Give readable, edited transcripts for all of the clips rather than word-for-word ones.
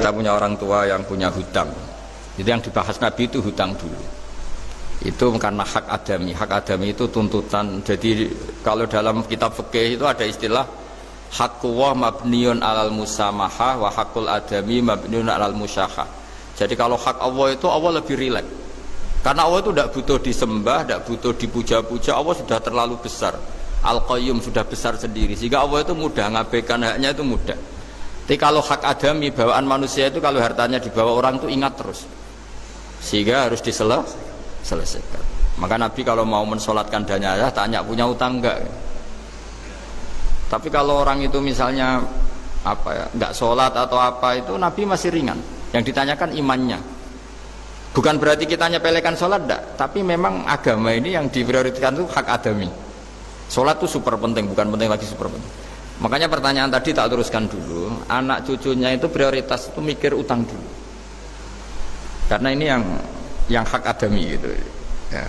Saya punya orang tua yang punya hutang. Itu yang dibahas Nabi itu hutang dulu. Itu karena hak adami. Hak adami itu tuntutan. Jadi kalau dalam kitab fikih itu ada istilah haqqullah mabniun alal musamahah wa haqqul adami mabniun alal musyahah. Jadi kalau hak Allah itu Allah lebih rileks. Karena Allah itu tidak butuh disembah, tidak butuh dipuja-puja. Allah sudah terlalu besar. Al-Qayyum sudah besar sendiri. Sehingga Allah itu mudah, ngabaikan haknya itu mudah. Tapi kalau hak adami, bawaan manusia itu kalau hartanya dibawa orang itu ingat terus. Sehingga harus diselesaikan. Maka Nabi kalau mau mensolatkan jenazah tanya punya utang enggak. Tapi kalau orang itu misalnya enggak sholat atau apa itu Nabi masih ringan. Yang ditanyakan imannya. Bukan berarti kita nyepelekan sholat enggak, tapi memang agama ini yang diprioritaskan itu hak adami. Sholat itu super penting, bukan penting lagi super penting. Makanya pertanyaan tadi tak teruskan dulu. Anak cucunya itu prioritas itu mikir utang dulu. Karena ini yang hak adami gitu. Ya.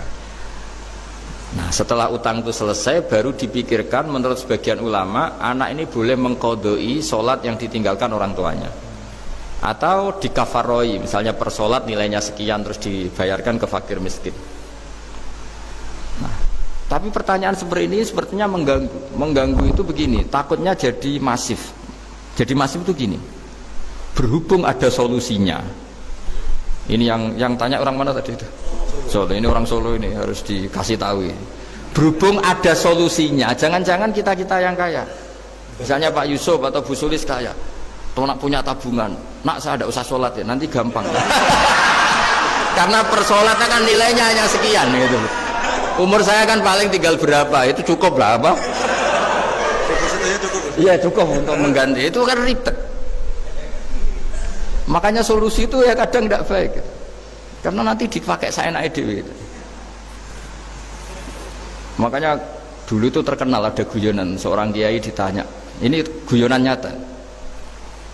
Nah setelah utang itu selesai baru dipikirkan menurut sebagian ulama anak ini boleh mengqodoi sholat yang ditinggalkan orang tuanya atau dikafaroi, misalnya per sholat nilainya sekian terus dibayarkan ke fakir miskin. Nah, tapi pertanyaan seperti ini sepertinya mengganggu itu begini, takutnya jadi masif. Jadi masif itu gini, berhubung ada solusinya. Ini yang tanya orang mana tadi itu? Solo, ini orang Solo ini harus dikasih tahu. Berhubung ada solusinya, jangan-jangan kita yang kaya. Misalnya Pak Yusuf atau Bu Sulis kaya, atau nak punya tabungan, nak saya tidak usah sholat ya, nanti gampang. Karena per sholatnya kan nilainya hanya sekian gitu. Umur saya kan paling tinggal berapa, itu cukup lah apa? Iya cukup untuk mengganti, itu kan ribet. Makanya solusi itu ya kadang tidak baik. Karena nanti dipakai saya naik dewi. Makanya dulu itu terkenal ada guyonan seorang kiai ditanya, ini guyonan nyata.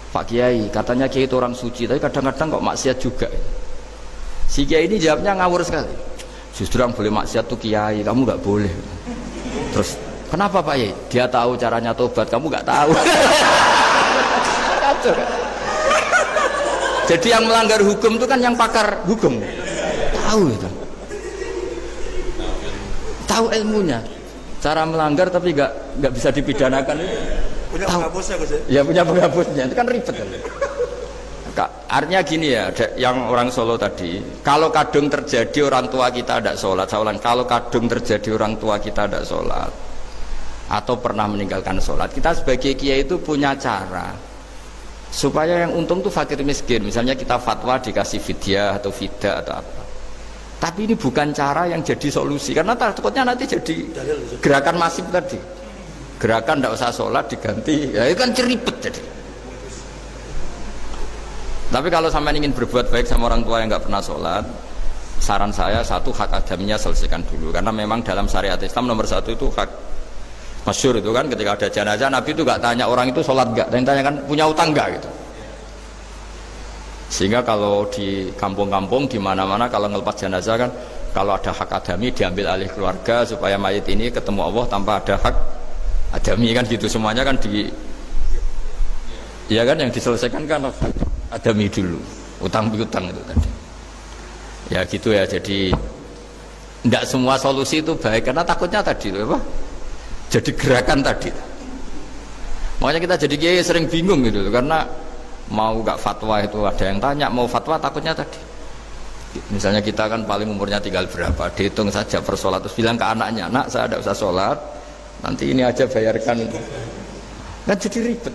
Pak Kiai, katanya Kiai itu orang suci, tapi kadang-kadang kok maksiat juga. Si Kiai ini jawabnya ngawur sekali. Justru yang boleh maksiat tuh Kiai, kamu nggak boleh. Terus kenapa Pak Kiai? Dia tahu caranya tobat, kamu nggak tahu. Kacau kan? Jadi yang melanggar hukum itu kan yang pakar hukum, tahu itu, tahu ilmunya, cara melanggar tapi nggak bisa dipidanakan itu. Punya penghapusnya Gus ya? Punya penghapusnya, itu kan ribet. Artinya gini ya, yang orang Solo tadi, kalau kadung terjadi orang tua kita tidak sholat, saya ulang, kalau kadung terjadi orang tua kita tidak sholat atau pernah meninggalkan sholat, kita sebagai kiai itu punya cara supaya yang untung tuh fakir miskin. Misalnya kita fatwa dikasih fidyah atau fida atau apa. Tapi ini bukan cara yang jadi solusi, karena takutnya nanti jadi gerakan masif tadi. Gerakan tidak usah sholat diganti, ya itu kan ceribet jadi. Tapi kalau sampai ingin berbuat baik sama orang tua yang nggak pernah sholat, saran saya satu, hak adaminya selesaikan dulu. Karena memang dalam syariat Islam nomor satu itu hak. Masyhur itu kan ketika ada jenazah Nabi itu gak tanya orang itu sholat gak, dan tanya kan punya utang gak gitu. Sehingga kalau di kampung-kampung di mana-mana kalau ngelepas jenazah kan, kalau ada hak adami diambil alih keluarga supaya mayit ini ketemu Allah tanpa ada hak adami kan gitu. Semuanya kan ya kan yang diselesaikan kan adami dulu, utang piutang itu tadi. Ya gitu ya, jadi tidak semua solusi itu baik karena takutnya tadi loh apa? Jadi gerakan tadi. Makanya kita jadi kiai sering bingung gitu karena mau gak fatwa itu ada yang tanya, mau fatwa takutnya tadi. Misalnya kita kan paling umurnya tinggal berapa, dihitung saja per sholat, terus bilang ke anaknya, nak saya tidak usah sholat, nanti ini aja bayarkan. Kan jadi ribet.